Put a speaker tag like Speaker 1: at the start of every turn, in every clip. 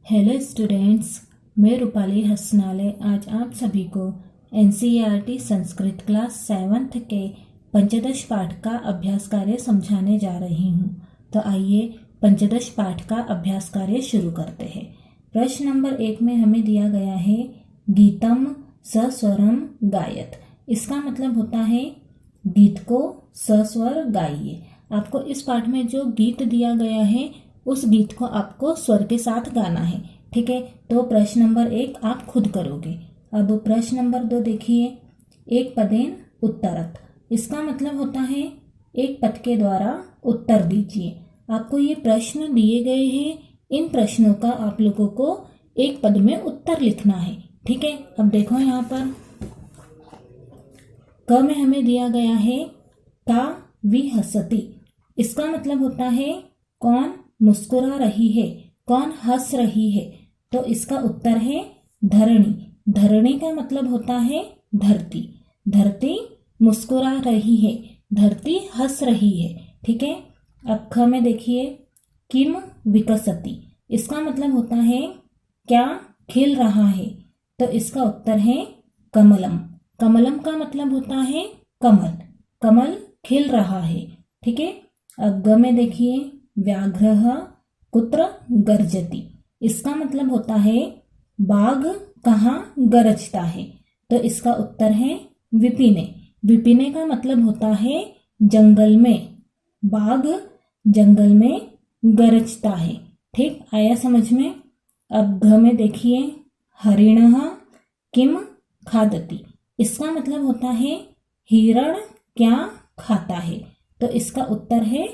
Speaker 1: Hello students, मैं रूपाली हसनाले आज आप सभी को एनसीईआरटी संस्कृत क्लास 7th के पंचदश पाठ का अभ्यास कार्य समझाने जा रही हूँ। तो आइए पंचदश पाठ का अभ्यास कार्य शुरू करते हैं। प्रश्न नंबर 1 में हमें दिया गया है गीतम सस्वरम गायत। इसका मतलब होता है गीत को सस्वर गाइए। आपको इस पाठ में जो गीत दिया गया है उस गीत को आपको स्वर के साथ गाना है। ठीक है, तो प्रश्न नंबर 1 आप खुद करोगे। अब प्रश्न नंबर 2 देखिए, एक पदेन उत्तरत। इसका मतलब होता है एक पद के द्वारा उत्तर दीजिए। आपको ये प्रश्न दिए गए हैं, इन प्रश्नों का आप लोगों को एक पद में उत्तर लिखना है। ठीक है, अब देखो यहाँ पर क में हमें दिया गया है का विहसति। इसका मतलब होता है कौन मुस्कुरा रही है, कौन हंस रही है। तो इसका उत्तर है धरणी। धरणी का मतलब होता है धरती। धरती मुस्कुरा रही है, धरती हंस रही है। ठीक है, अब ख में देखिए किम विकसति। इसका मतलब होता है क्या खिल रहा है। तो इसका उत्तर है कमलम। कमलम का मतलब होता है कमल। कमल खिल रहा है। ठीक है, अब ग में देखिए व्याघ्रः कुत्र गर्जति। इसका मतलब होता है बाघ कहाँ गरजता है। तो इसका उत्तर है विपिने। विपिने का मतलब होता है जंगल में। बाघ जंगल में गरजता है। ठीक, आया समझ में। अब घ में देखिए हरिणः किम खादति। इसका मतलब होता है हिरण क्या खाता है। तो इसका उत्तर है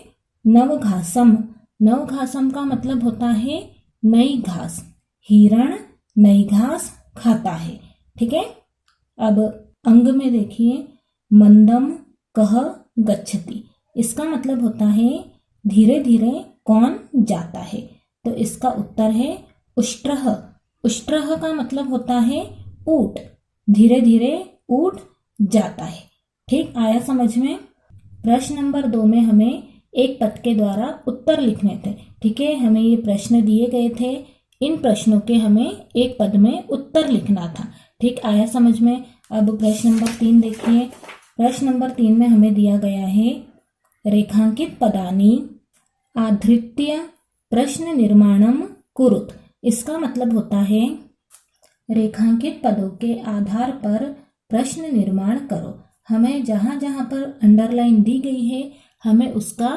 Speaker 1: नवघासम। नवघासम का मतलब होता है नई घास। हिरण नई घास खाता है। ठीक है, अब अंग में देखिए मंदम कह गच्छति। इसका मतलब होता है धीरे धीरे कौन जाता है। तो इसका उत्तर है उष्ट्रः। उष्ट्रः का मतलब होता है ऊंट। धीरे धीरे ऊंट जाता है। ठीक, आया समझ में। प्रश्न नंबर 2 में हमें एक पद के द्वारा उत्तर लिखने थे। ठीक है, हमें ये प्रश्न दिए गए थे, इन प्रश्नों के हमें एक पद में उत्तर लिखना था। ठीक, आया समझ में। अब प्रश्न नंबर 3 देखिए। प्रश्न नंबर 3 में हमें दिया गया है रेखांकित पदानी आधृत्य प्रश्न निर्माणम कुरुत। इसका मतलब होता है रेखांकित पदों के आधार पर प्रश्न निर्माण करो। हमें जहाँ जहाँ पर अंडरलाइन दी गई है हमें उसका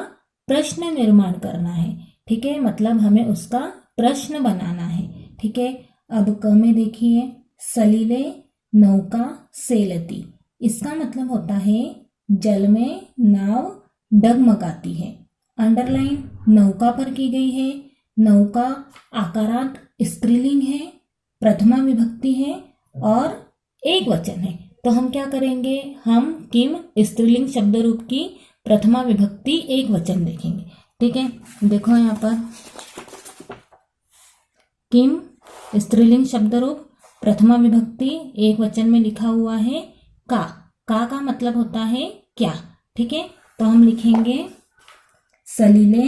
Speaker 1: प्रश्न निर्माण करना है। ठीक है, मतलब हमें उसका प्रश्न बनाना है। ठीक है, अब क में देखिए सलीले नौका सेलती। इसका मतलब होता है जल में नाव डगमगाती है। अंडरलाइन नौका पर की गई है। नौका आकारांत स्त्रीलिंग है, प्रथमा विभक्ति है और एक वचन है। तो हम क्या करेंगे, हम किम स्त्रीलिंग शब्द रूप की प्रथमा विभक्ति एक वचन देखेंगे। ठीक है, देखो यहाँ पर किम स्त्रीलिंग शब्द रूप प्रथमा विभक्ति एक वचन में लिखा हुआ है का। का मतलब होता है क्या। ठीक है, तो हम लिखेंगे सलीले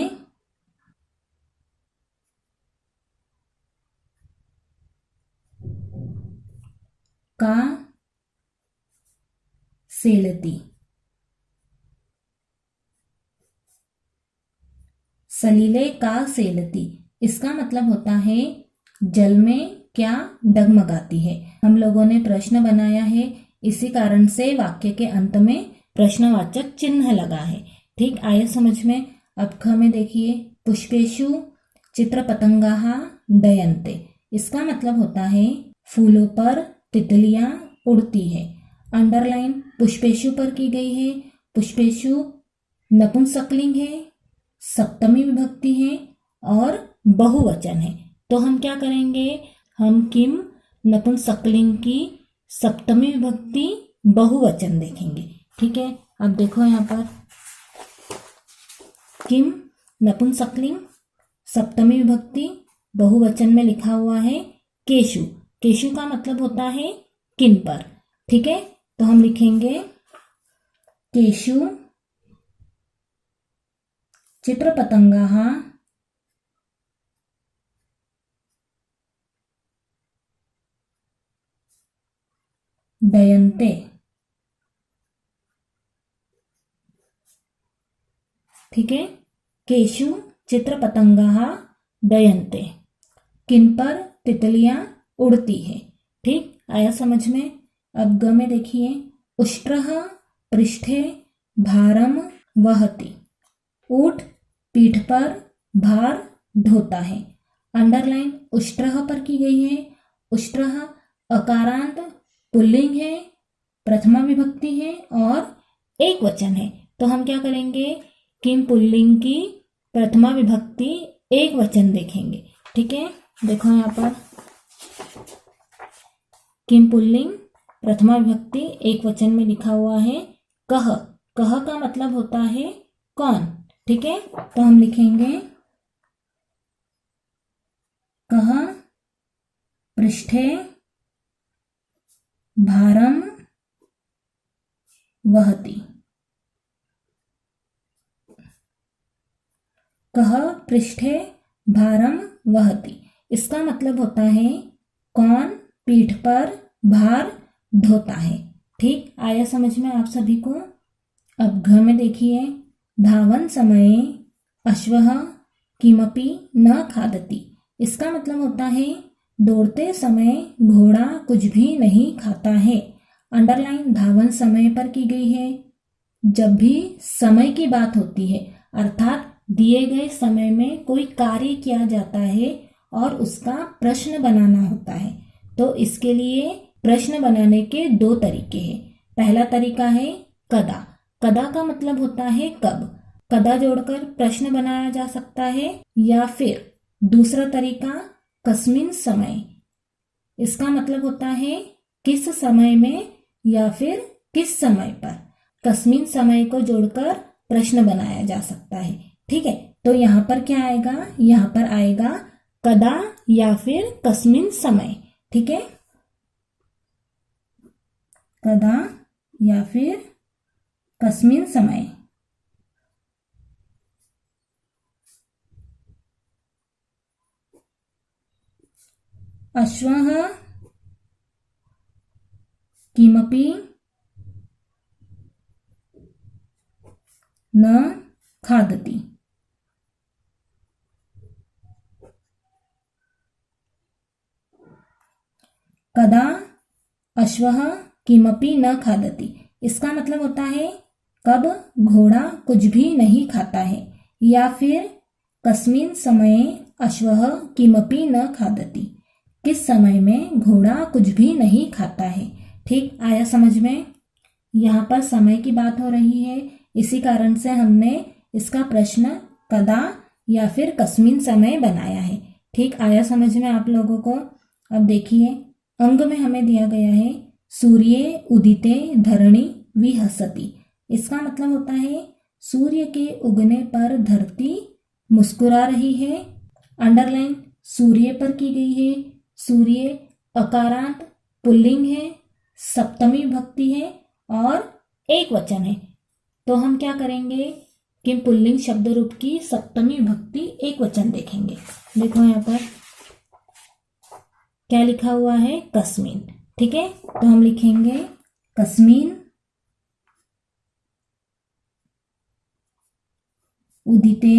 Speaker 1: का सेलती। सलीले का सेलती। इसका मतलब होता है जल में क्या डगमगाती है। हम लोगों ने प्रश्न बनाया है, इसी कारण से वाक्य के अंत में प्रश्नवाचक चिन्ह लगा है। ठीक, आया समझ में। अब ख में देखिए पुष्पेषु चित्र पतंगाः डयन्ते। इसका मतलब होता है फूलों पर तितलियां उड़ती है। अंडरलाइन पुष्पेषु पर की गई है। पुष्पेषु नपुंसकलिंग है, सप्तमी विभक्ति है और बहुवचन है। तो हम क्या करेंगे, हम किम नपुंसकलिंग की सप्तमी विभक्ति बहुवचन देखेंगे। ठीक है, अब देखो यहाँ पर किम नपुंसकलिंग सप्तमी विभक्ति बहुवचन में लिखा हुआ है केशु। केशु का मतलब होता है किन पर। ठीक है, तो हम लिखेंगे केशु चित्रपतंगाः दयन्ते। ठीक है। केषु चित्रपतंगाः दयन्ते। किन पर तितलियां उड़ती है। ठीक, आया समझ में। अब ग में देखिए, उष्ट्रः पृष्ठे भारम वहति। ऊंट पीठ पर भार ढोता है। अंडरलाइन उष्ट्रः पर की गई है। उष्ट्रः अकारांत पुल्लिंग है, प्रथमा विभक्ति है और एक वचन है। तो हम क्या करेंगे, किम पुल्लिंग की प्रथमा विभक्ति एक वचन देखेंगे। ठीक है, देखो यहाँ पर किम पुल्लिंग प्रथमा विभक्ति एक वचन में लिखा हुआ है। कह, कह का मतलब होता है कौन। ठीक है, तो हम लिखेंगे कह पृष्ठे भारम वहति। कह पृष्ठे भारम वहति, इसका मतलब होता है कौन पीठ पर भार ढोता है। ठीक, आया समझ में आप सभी को। अब घ में देखिए, धावन समये अश्वः किमपि न खादति। इसका मतलब होता है दौड़ते समय घोड़ा कुछ भी नहीं खाता है। अंडरलाइन धावन समय पर की गई है। जब भी समय की बात होती है, अर्थात दिए गए समय में कोई कार्य किया जाता है और उसका प्रश्न बनाना होता है, तो इसके लिए प्रश्न बनाने के दो तरीके हैं। पहला तरीका है कदा। कदा का मतलब होता है कब। कदा जोड़कर प्रश्न बनाया जा सकता है। या फिर दूसरा तरीका कस्मिन समय। इसका मतलब होता है किस समय में या फिर किस समय पर। कस्मिन समय को जोड़कर प्रश्न बनाया जा सकता है। ठीक है, तो यहाँ पर क्या आएगा, यहाँ पर आएगा कदा या फिर कस्मिन समय। ठीक है, कदा या फिर कस्मिन समय। अश्वः किमपि न खादति। कदा अश्वः किमपि न खादति, इसका मतलब होता है कब घोड़ा कुछ भी नहीं खाता है। या फिर कस्मिन समये अश्वः किमपि न खादति, किस समय में घोड़ा कुछ भी नहीं खाता है। ठीक, आया समझ में। यहाँ पर समय की बात हो रही है, इसी कारण से हमने इसका प्रश्न कदा या फिर कस्मिन समय बनाया है। ठीक, आया समझ में आप लोगों को। अब देखिए, अंग में हमें दिया गया है सूर्ये उदिते धरणी विहसति। इसका मतलब होता है सूर्य के उगने पर धरती मुस्कुरा रही है। अंडरलाइन सूर्य पर की गई है। सूर्य अकारांत पुल्लिंग है, सप्तमी विभक्ति है और एक वचन है। तो हम क्या करेंगे कि पुल्लिंग शब्द रूप की सप्तमी विभक्ति एक वचन देखेंगे। देखो यहाँ पर क्या लिखा हुआ है, कस्मिन। ठीक है, तो हम लिखेंगे कस्मिन उदिते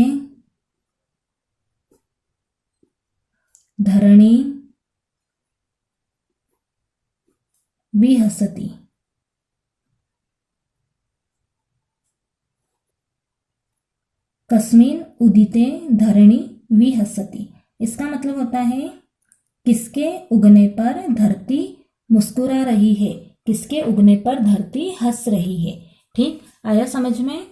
Speaker 1: धरणी विहसति। कस्मिन उदिते धरणी विहसति, इसका मतलब होता है किसके उगने पर धरती मुस्कुरा रही है, किसके उगने पर धरती हंस रही है। ठीक, आया समझ में।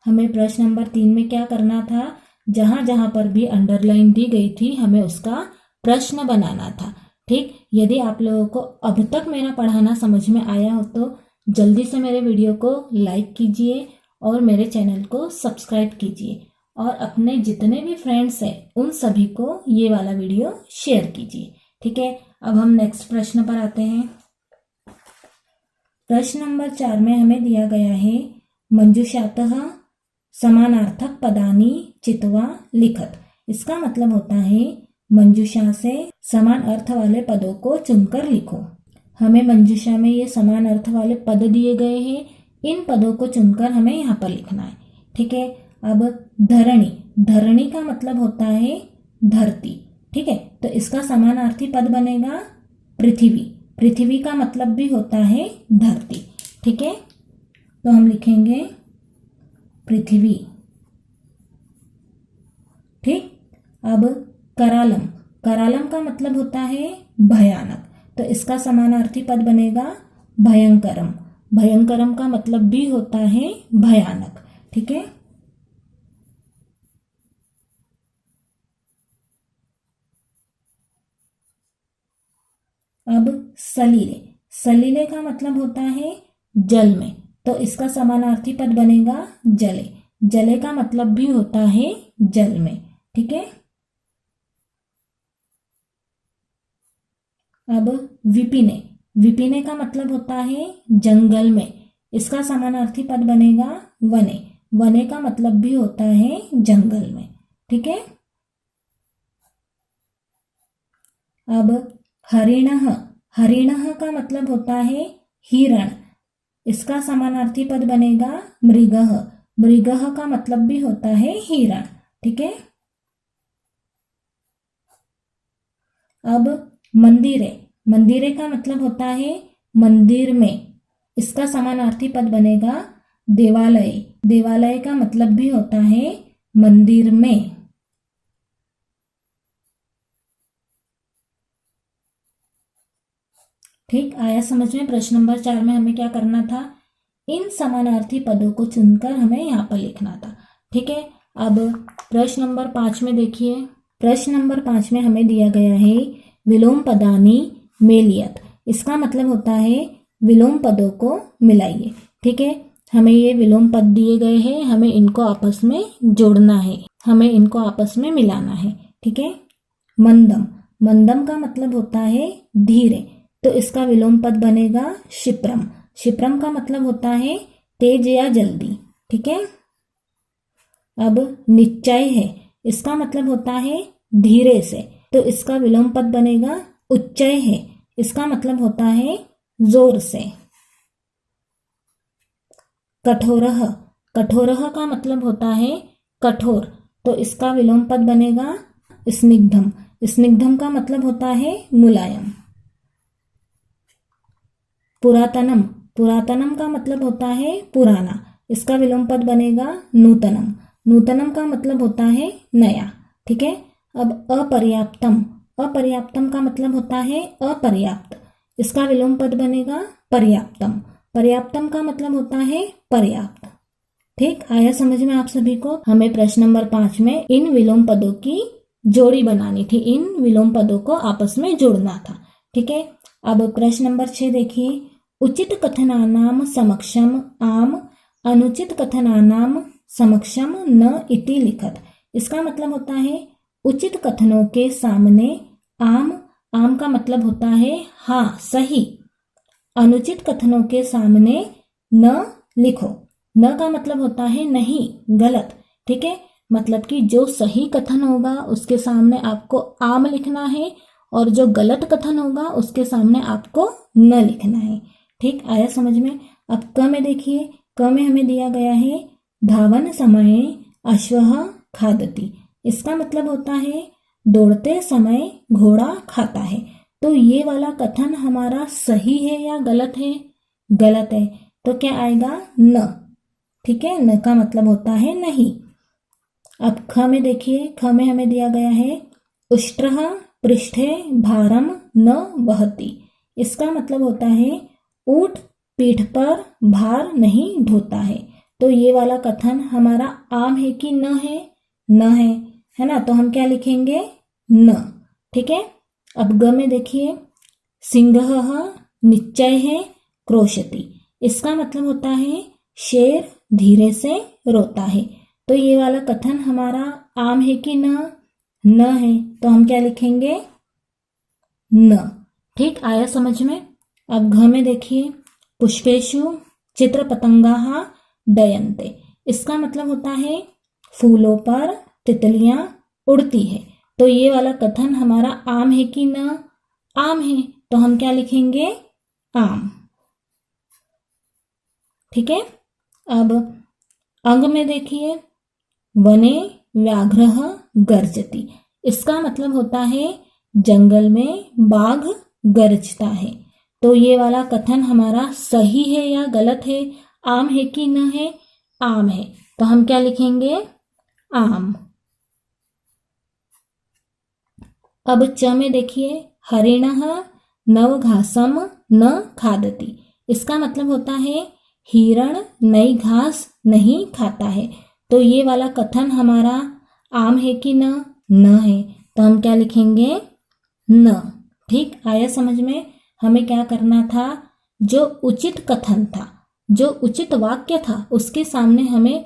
Speaker 1: हमें प्रश्न नंबर 3 में क्या करना था, जहां जहां पर भी अंडरलाइन दी गई थी हमें उसका प्रश्न बनाना था। ठीक, यदि आप लोगों को अब तक मेरा पढ़ाना समझ में आया हो तो जल्दी से मेरे वीडियो को लाइक कीजिए और मेरे चैनल को सब्सक्राइब कीजिए और अपने जितने भी फ्रेंड्स हैं उन सभी को ये वाला वीडियो शेयर कीजिए। ठीक है, अब हम नेक्स्ट प्रश्न पर आते हैं। प्रश्न नंबर 4 में हमें दिया गया है मंजुषातः समानार्थक पदानि चित्वा लिखत। इसका मतलब होता है मंजुषा से समान अर्थ वाले पदों को चुनकर लिखो। हमें मंजूषा में ये समान अर्थ वाले पद दिए गए हैं, इन पदों को चुनकर हमें यहाँ पर लिखना है। ठीक है, अब धरणी, धरणी का मतलब होता है धरती। ठीक है, तो इसका समानार्थी पद बनेगा पृथ्वी। पृथ्वी का मतलब भी होता है धरती। ठीक है, तो हम लिखेंगे पृथ्वी। ठीक, अब करालम, करालम का मतलब होता है भयानक, तो इसका समानार्थी पद बनेगा भयंकरम। भयंकरम का मतलब भी होता है भयानक। ठीक है, अब सलीले, सलीले का मतलब होता है जल में, तो इसका समानार्थी पद बनेगा जले। जले का मतलब भी होता है जल में। ठीक है, अब विपिने, विपिने का मतलब होता है जंगल में, इसका समानार्थी पद बनेगा वने। वने का मतलब भी होता है जंगल में। ठीक है, अब हरिणः, हरिणः का मतलब होता है हिरण, इसका समानार्थी पद बनेगा मृगः। मृगः का मतलब भी होता है हिरण। ठीक है, अब मंदिरे, मंदिरे का मतलब होता है मंदिर में, इसका समानार्थी पद बनेगा देवालय। देवालय का मतलब भी होता है मंदिर में। ठीक, आया समझ में? प्रश्न नंबर 4 में हमें क्या करना था, इन समानार्थी पदों को चुनकर हमें यहाँ पर लिखना था। ठीक है, अब प्रश्न नंबर 5 में देखिए, प्रश्न नंबर 5 में हमें दिया गया है विलोम पदानी मेलियत, इसका मतलब होता है विलोम पदों को मिलाइए। ठीक है, हमें ये विलोम पद दिए गए हैं, हमें इनको आपस में जोड़ना है, हमें इनको आपस में मिलाना है। ठीक है, मंदम, मंदम का मतलब होता है धीरे, तो इसका विलोम पद बनेगा क्षिप्रम। क्षिप्रम का मतलब होता है तेज या जल्दी। ठीक है, अब निश्चय है, इसका मतलब होता है धीरे से, तो इसका विलोम पद बनेगा उच्चय है, इसका मतलब होता है जोर से। कठोरः, कठोरः का मतलब होता है कठोर, तो इसका विलोम पद बनेगा स्निग्धम। स्निग्धम का मतलब होता है मुलायम। पुरातनम, पुरातनम का मतलब होता है पुराना, इसका विलोम पद बनेगा नूतनम। नूतनम का मतलब होता है नया। ठीक है, अब अपर्याप्तम, अपर्याप्तम का मतलब होता है अपर्याप्त, इसका विलोम पद बनेगा पर्याप्तम। पर्याप्तम का मतलब होता है पर्याप्त। ठीक, आया समझ में आप सभी को? हमें प्रश्न नंबर 5 में इन विलोम पदों की जोड़ी बनानी थी, इन विलोम पदों को आपस में जोड़ना था। ठीक है, अब प्रश्न नंबर 6 देखिए, उचित कथनानाम समक्षम आम, अनुचित कथनानाम समक्षम न इति लिखत, इसका मतलब होता है उचित कथनों के सामने आम, आम का मतलब होता है हाँ सही, अनुचित कथनों के सामने न लिखो। न का मतलब होता है नहीं, गलत। ठीक है, मतलब कि जो सही कथन होगा उसके सामने आपको आम लिखना है, और जो गलत कथन होगा उसके सामने आपको न लिखना है। ठीक, आया समझ में? अब क में देखिए, क में हमें दिया गया है धावन समये अश्वः खादति, इसका मतलब होता है दौड़ते समय घोड़ा खाता है। तो ये वाला कथन हमारा सही है या गलत है? गलत है, तो क्या आएगा न। ठीक है, न का मतलब होता है नहीं। अब ख में देखिए, ख में हमें दिया गया है उष्ट्रः पृष्ठे भारम न वहति, इसका मतलब होता है ऊंट पीठ पर भार नहीं ढोता है। तो ये वाला कथन हमारा आम है कि न है? न है ना, तो हम क्या लिखेंगे? न। ठीक है, अब ग में देखिए, सिंहः निश्चय है क्रोशति, इसका मतलब होता है शेर धीरे से रोता है। तो ये वाला कथन हमारा आम है कि न? न है, तो हम क्या लिखेंगे? न। ठीक, आया समझ में? अब घ में देखिए, पुष्पेषु चित्र पतंगाः दयन्ते, इसका मतलब होता है फूलों पर तितलियां उड़ती है। तो ये वाला कथन हमारा आम है कि न? आम है, तो हम क्या लिखेंगे? आम। ठीक है। अब अंग में देखिए, वने व्याघ्रः गर्जति, इसका मतलब होता है जंगल में बाघ गरजता है। तो ये वाला कथन हमारा सही है या गलत है? आम है कि न है? आम है। तो हम क्या लिखेंगे? आम। अब च में देखिए, हरिणः नवघासम न खादति, इसका मतलब होता है हिरण नई घास नहीं खाता है। तो ये वाला कथन हमारा आम है कि न? न है। तो हम क्या लिखेंगे? न। ठीक, आया समझ में? हमें क्या करना था? जो उचित कथन था, जो उचित वाक्य था, उसके सामने हमें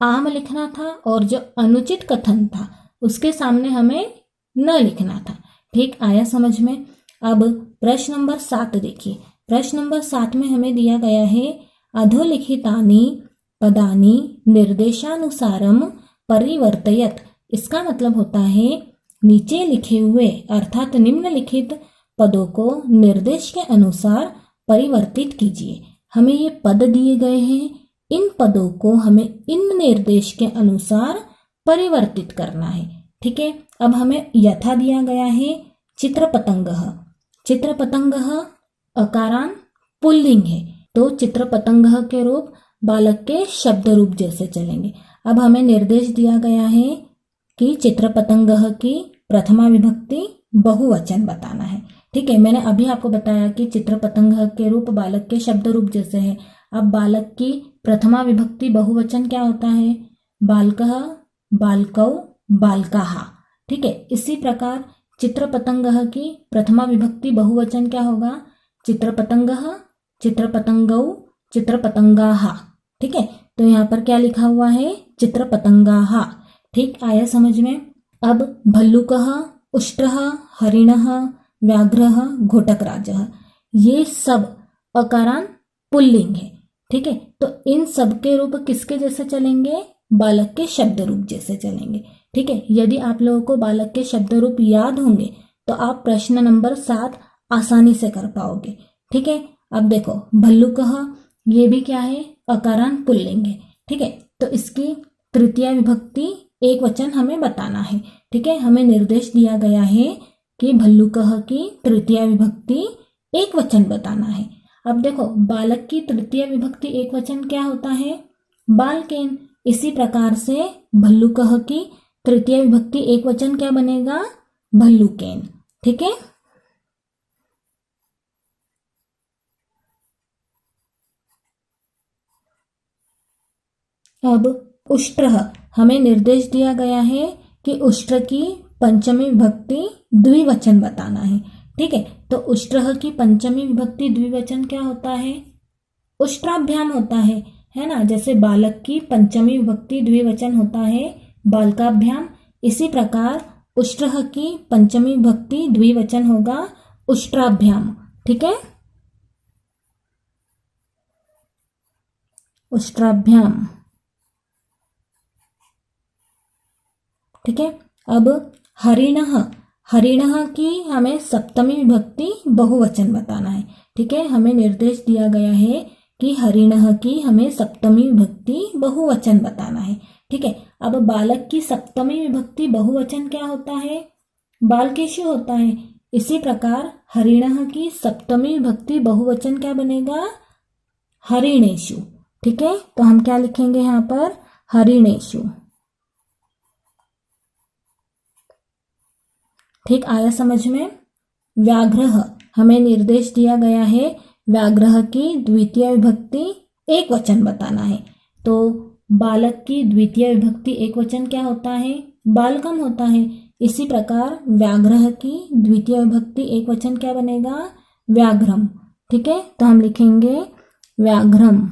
Speaker 1: आम लिखना था, और जो अनुचित कथन था उसके सामने हमें न लिखना था। ठीक, आया समझ में? अब प्रश्न नंबर 7 देखिए। प्रश्न नंबर 7 में हमें दिया गया है अधोलिखितानि पदानि निर्देशानुसारम परिवर्तयत, इसका मतलब होता है नीचे लिखे हुए अर्थात निम्नलिखित पदों को निर्देश के अनुसार परिवर्तित कीजिए। हमें ये पद दिए गए हैं, इन पदों को हमें इन निर्देश के अनुसार परिवर्तित करना है। ठीक है। अब हमें यथा दिया गया है चित्रपतंगः। चित्रपतंगः अकारांत पुल्लिंग है, तो चित्रपतंगः के रूप बालक के शब्द रूप जैसे चलेंगे। अब हमें निर्देश दिया गया है कि चित्रपतंगः की प्रथमा विभक्ति बहुवचन बताना है। ठीक है, मैंने अभी आपको बताया कि चित्रपतंगः के रूप बालक के शब्द रूप जैसे है। अब बालक की प्रथमा विभक्ति बहुवचन क्या होता है? बालकः, बालकौ, बालकाः। ठीक है, इसी प्रकार चित्रपतंगः की प्रथमा विभक्ति बहुवचन क्या होगा? चित्रपतंगः, चित्रपतंगौ, चित्रपतंगाः। ठीक है, तो यहाँ पर क्या लिखा हुआ है? चित्रपतंगाः। ठीक, आया समझ में? अब भल्लुकः, उष्ट्रः, हरिणः, व्याघ्रः, घोटकराजः, ये सब अकारांत पुल्लिंग है। ठीक है, तो इन सब के रूप किसके जैसे चलेंगे? बालक के शब्द रूप जैसे चलेंगे। ठीक है, यदि आप लोगों को बालक के शब्द रूप याद होंगे तो आप प्रश्न नंबर 7 आसानी से कर पाओगे। ठीक है, अब देखो भल्लुकः, ये भी क्या है? अकारांत पुल्लिंग है। ठीक है, तो इसकी तृतीय विभक्ति एक वचन हमें बताना है। ठीक है, हमें निर्देश दिया गया है कि भल्लुकः की तृतीय विभक्ति एक वचन बताना है। अब देखो बालक की तृतीय विभक्ति एक वचन क्या होता है? बालकेन। इसी प्रकार से भल्लुकः की तृतीय विभक्ति एक वचन क्या बनेगा? भल्लुकेन। ठीक है, अब उष्ट्रः, हमें निर्देश दिया गया है कि उष्ट्र की पंचमी विभक्ति द्विवचन बताना है। ठीक है, तो उष्ट्रः की पंचमी विभक्ति द्विवचन क्या होता है? उष्ट्राभ्याम होता है ना? जैसे बालक की पंचमी विभक्ति द्विवचन होता है बालकाभ्याम, इसी प्रकार उष्ट्रः की पंचमी विभक्ति द्विवचन होगा उष्ट्राभ्याम। ठीक है, उष्ट्राभ्याम। ठीक है, अब हरिणः, हरिणः की हमें सप्तमी विभक्ति बहुवचन बताना है। ठीक है, हमें निर्देश दिया गया है कि हरिणः की हमें सप्तमी विभक्ति बहुवचन बताना है। ठीक है, अब बालक की सप्तमी विभक्ति बहुवचन क्या होता है? बालकेषु होता है। इसी प्रकार हरिणः की सप्तमी विभक्ति बहुवचन क्या बनेगा? हरिणेषु। ठीक है, तो हम क्या लिखेंगे यहाँ पर? हरिणेषु। ठीक, आया समझ में? व्याघ्रः, हमें निर्देश दिया गया है व्याघ्रः की द्वितीय विभक्ति एक वचन बताना है। तो बालक की द्वितीय विभक्ति एक वचन क्या होता है? बालकम होता है। इसी प्रकार व्याघ्रः की द्वितीय विभक्ति एक वचन क्या बनेगा? व्याघ्रम। ठीक है, तो हम लिखेंगे व्याघ्रम।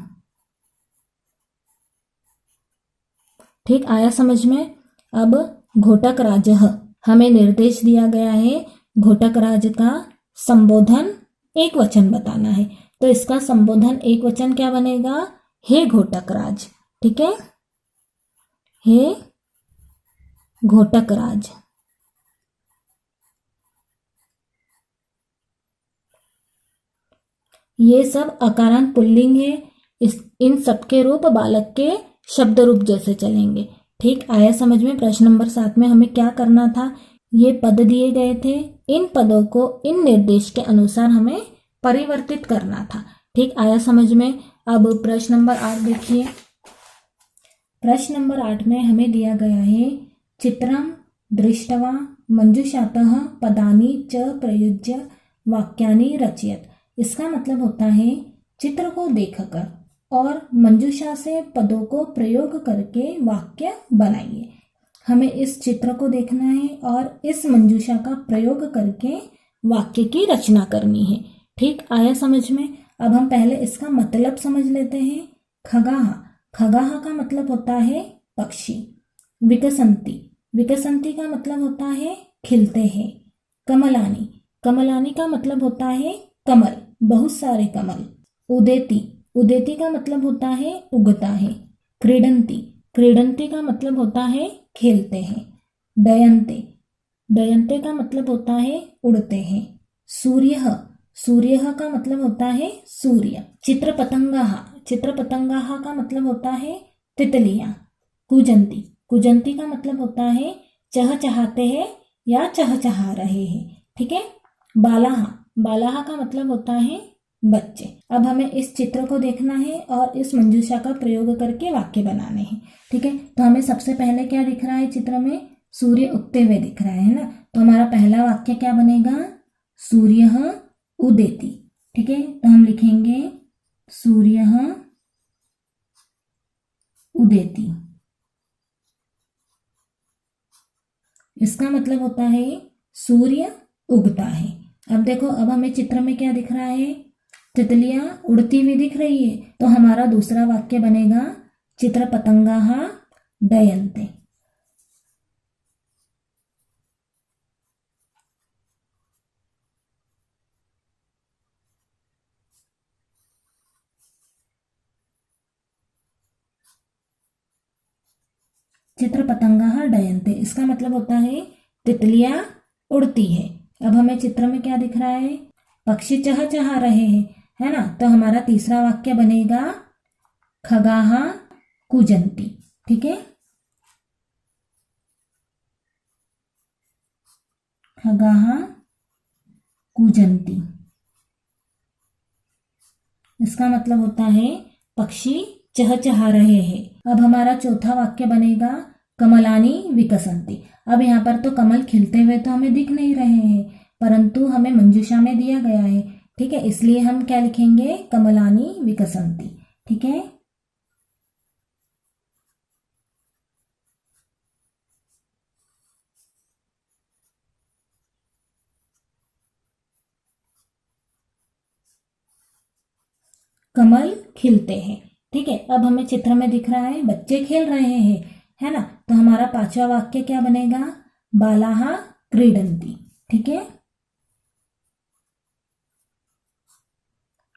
Speaker 1: ठीक, आया समझ में? अब घोटकराजः, हमें निर्देश दिया गया है घोटकराज का संबोधन एक वचन बताना है। तो इसका संबोधन एक वचन क्या बनेगा? हे घोटकराज। ठीक है, हे घोटकराज। ये सब अकारांत पुल्लिंग है। इन सबके रूप बालक के शब्द रूप जैसे चलेंगे। ठीक, आया समझ में? प्रश्न नंबर 7 में हमें क्या करना था, ये पद दिए गए थे, इन पदों को इन निर्देश के अनुसार हमें परिवर्तित करना था। ठीक, आया समझ में? अब प्रश्न नंबर 8 देखिए। प्रश्न नंबर 8 में हमें दिया गया है, चित्रम दृष्ट्वा मंजुषातः पदानि च प्रयुज्य वाक्यानि रचयत। इसका मतलब होता है चित्र को देखकर और मंजूषा से पदों को प्रयोग करके वाक्य बनाइए। हमें इस चित्र को देखना है और इस मंजूषा का प्रयोग करके वाक्य की रचना करनी है। ठीक, आया समझ में? अब हम पहले इसका मतलब समझ लेते हैं। खगाहा, खगाहा का मतलब होता है पक्षी। विकसंती, विकसंती का मतलब होता है खिलते हैं। कमलानी, कमलानी का मतलब होता है कमल, बहुत सारे कमल। उदेती, उदेती का मतलब होता है उगता है। क्रीडंती, क्रीडंती का मतलब होता है खेलते हैं। डयंते, डयंते का मतलब होता है उड़ते हैं। सूर्य, सूर्य का मतलब होता है सूर्य। चित्रपतंगाहा, चित्रपतंगाहा का मतलब होता है तितलियां। कुजंती, कुजंती का मतलब होता है चहचहाते हैं या चहचहा रहे हैं। ठीक है। बालाहा, बालाहा का मतलब होता है बच्चे। अब हमें इस चित्र को देखना है और इस मंजूषा का प्रयोग करके वाक्य बनाने हैं। ठीक है, तो हमें सबसे पहले क्या दिख रहा है चित्र में? सूर्य उगते हुए दिख रहा है ना। तो हमारा पहला वाक्य क्या बनेगा? सूर्य उदेति। ठीक है, तो हम लिखेंगे सूर्य उदेति। इसका मतलब होता है सूर्य उगता है। अब देखो, अब हमें चित्र में क्या दिख रहा है? तितलियां उड़ती हुई दिख रही है। तो हमारा दूसरा वाक्य बनेगा चित्र पतंगाः डयन्ते। चित्र पतंगाः डयन्ते, इसका मतलब होता है तितलियां उड़ती है। अब हमें चित्र में क्या दिख रहा है? पक्षी चहचहा रहे हैं, है ना। तो हमारा तीसरा वाक्य बनेगा खगाः कूजन्ति। ठीक है, खगाः कूजन्ति, इसका मतलब होता है पक्षी चहचहा रहे हैं। अब हमारा चौथा वाक्य बनेगा कमलानी विकसंती। अब यहाँ पर तो कमल खिलते हुए तो हमें दिख नहीं रहे हैं, परंतु हमें मंजूषा में दिया गया है। ठीक है, इसलिए हम क्या लिखेंगे? कमलानी विकसंती। ठीक है, कमल खिलते हैं। ठीक है, अब हमें चित्र में दिख रहा है बच्चे खेल रहे हैं, है ना। तो हमारा पांचवा वाक्य क्या बनेगा? बालाः क्रीडन्ति। ठीक है,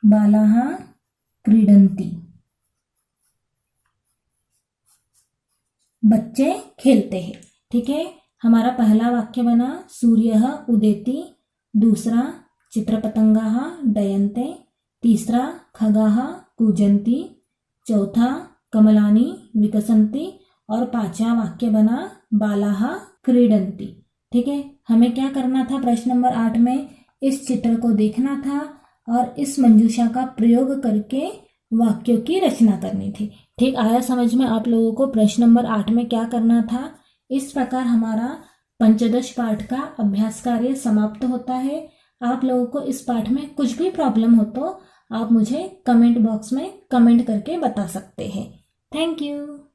Speaker 1: बालाः क्रीडन्ति, बच्चे खेलते हैं। ठीक है, हमारा पहला वाक्य बना सूर्यः उदेति, दूसरा चित्रपतंगाः डयन्ते, तीसरा खगाः कूजन्ति, चौथा कमलानि विकसन्ति और पांचवा वाक्य बना बालाः क्रीडन्ति। ठीक है, हमें क्या करना था? प्रश्न नंबर 8 में इस चित्र को देखना था और इस मंजूषा का प्रयोग करके वाक्यों की रचना करनी थी। ठीक, आया समझ में आप लोगों को प्रश्न नंबर 8 में क्या करना था? इस प्रकार हमारा पंचदश पाठ का अभ्यास कार्य समाप्त होता है। आप लोगों को इस पाठ में कुछ भी प्रॉब्लम हो तो आप मुझे कमेंट बॉक्स में कमेंट करके बता सकते हैं। Thank you.